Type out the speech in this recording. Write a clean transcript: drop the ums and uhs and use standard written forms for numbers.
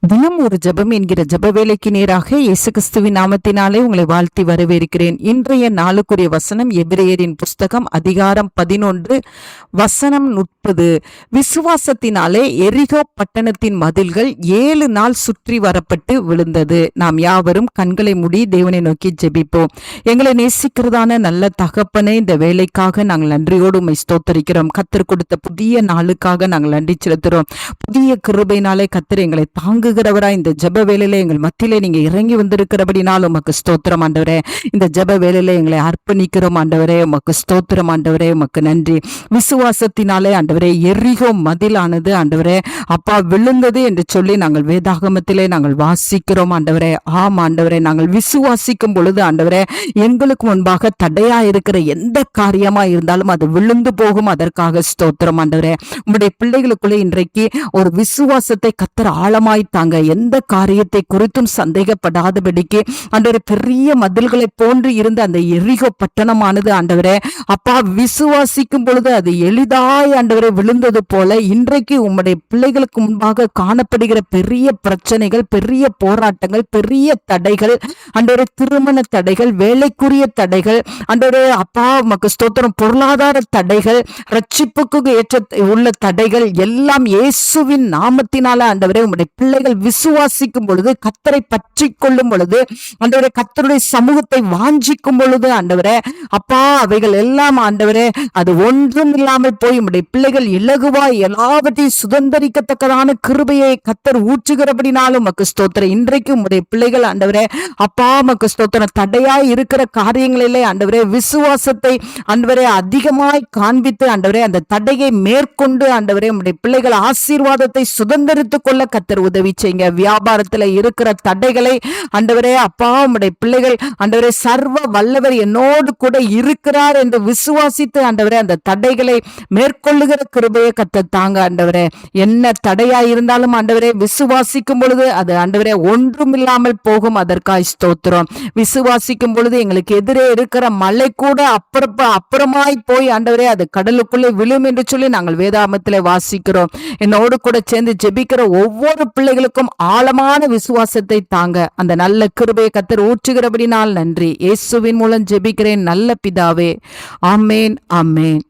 தினம் ஒரு ஜெபம் என்கிற ஜெப வேலைக்கு நேராக இயேசு கிறிஸ்துவின் நாமத்தினாலே உங்களை வாழ்த்தி வரவேற்கிறேன். இன்றைய நாளுக்குரிய வசனம் எபிரேயரின் புஸ்தகம் அதிகாரம் 11 வசனம் 30. விசுவாசத்தினாலே எரிகோ பட்டணத்தின் மதில்கள் 7 நாள் சுற்றி வரப்பட்டு விழுந்தது. நாம் யாவரும் கண்களை மூடி தேவனை நோக்கி ஜெபிப்போம். எங்களை நேசிக்கிறதான நல்ல தகப்பனே, இந்த வேலைக்காக நாங்கள் நன்றியோடு உம்மை ஸ்தோத்தரிக்கிறோம். கர்த்தர் கொடுத்த புதிய நாளுக்காக நாங்கள் நன்றி செலுத்துகிறோம். புதிய கிருபையினாலே கர்த்தர் எங்களை தாங்குகிறவராய் இந்த ஜெப வேளையில எங்கள் மத்தியிலே நீங்க இறங்கி வந்திருக்கிறபடினால் உமக்கு ஸ்தோத்திரம் ஆண்டவரே. இந்த ஜெப வேளையில எங்களை அர்ப்பணிக்கிறோம் ஆண்டவரே. உமக்கு ஸ்தோத்திரம் ஆண்டவரே, உமக்கு நன்றி. விசுவாசத்தினாலே ஆண்டவரே எரிகோ மதிலானது ஆண்டவரே அப்பா விழுந்தது என்று சொல்லி நாங்கள் வேதாகமத்திலே நாங்கள் வாசிக்கிறோம் ஆண்டவரே. ஆம் ஆண்டவரே, நாங்கள் விசுவாசிக்கும் பொழுது ஆண்டவரே எங்களுக்கு முன்பாக தடையா இருக்கிற எந்த காரியமா இருந்தாலும் அது விழுந்து போகும். அதற்காக ஸ்தோத்திரம் ஆண்டவரே. உங்களுடைய பிள்ளைகளுக்குள்ளே இன்றைக்கு ஒரு விசுவாசத்தை கர்த்தர் ஆழமாய் தாங்க, எந்த காரியத்தை குறித்தும் சந்தேகப்படாதபடிக்கு ஆண்டவரே பெரிய மதில்களை போன்று இருந்த அந்த எரிகோ பட்டணமானது ஆண்டவரே அப்பா விசுவாசிக்கும் பொழுது அது எளிதாய் ஆண்டவரே விழுந்தது போல இன்றைக்கு உம்முடைய பிள்ளைகளுக்கு முன்பாக காணப்படுகிற பெரிய பிரச்சனைகள், பெரிய போராட்டங்கள், பெரிய தடைகள் ஆண்டவரே, திருமண தடைகள், வேலைக்குரிய தடைகள் ஆண்டவரே அப்பா உமக்கு ஸ்தோத்திரம், பொருளாதார தடைகள், ரட்சிப்புக்கு ஏற்ற உள்ள தடைகள் எல்லாம் இயேசுவின் நாமத்தினால ஆண்டவரே உம்முடைய பிள்ளைகள் விசுவாசிக்கும் பொழுது, கர்த்தரை பற்றி கொள்ளும் பொழுது ஆண்டவரே, கர்த்தருடைய சமூகத்தை வாஞ்சிக்கும் பொழுது ஆண்டவரே அப்பா அவைகள் எல்லாம் ஆண்டவரே அது ஒன்றும் இல்லாமல் போய் உம்முடைய பிள்ளைகள் இலகுவாய் எல்லாவற்றையும் சுதந்திரிக்கத்தக்கதான கிருபையை கர்த்தர் ஊற்றுகிறபடினாலும் உமக்கு ஸ்தோத்திரம். இன்றைக்கு உம்முடைய பிள்ளைகள் ஆண்டவரே அப்பா உமக்கு ஸ்தோத்திரம், தடையாய் இருக்கிற காரியங்களிலே ஆண்டவரே விசுவாசத்தை ஆண்டவரே அதிகமாய் காண்பித்து ஆண்டவரே அந்த தடையை மேற்கொண்டு ஆண்டவரே உம்முடைய பிள்ளைகள் ஆசீர்வாதத்தை சுதந்திரித்துக் கொள்ள கர்த்தர் உதவி செய்யுங்க. வியாபாரத்துல இருக்கிற தடைகளை ஆண்டவரே அப்பா உம்முடைய பிள்ளைகள் ஆண்டவரே சர்வ வல்லவர் என்னோடு கூட இருக்கிறார் என்று விசுவாசித்து ஆண்டவரே அந்த தடைகளை மேற்கொள்ளுகிற கிருபையை கர்த்தர் தாங்க ஆண்டவரே. என்ன தடையா இருந்தாலும் ஆண்டவரே விசுவாசிக்கும் பொழுது அது ஆண்டவரே ஒன்றும் இல்லாமல் போகும். அதற்காய் ஸ்தோத்திரம். விசுவாசிக்கும் பொழுது எங்களுக்கு எதிரே இருக்கிற மலை கூட அப்புறமாய் போய் ஆண்டவரே அது கடலுக்குள்ளே விழும் என்று சொல்லி நாங்கள் வேதாகமத்திலே வாசிக்கிறோம். என்னோடு கூட சேர்ந்து ஜெபிக்கிற ஒவ்வொரு பிள்ளைகளுக்கும் ஆழமான விசுவாசத்தை தாங்க. அந்த நல்ல கிருபையை கர்த்தர் ஊற்றுகிறபடினால் நன்றி. இயேசுவின் மூலம் ஜெபிக்கிறேன் நல்ல பிதாவே. ஆமேன், ஆமேன்.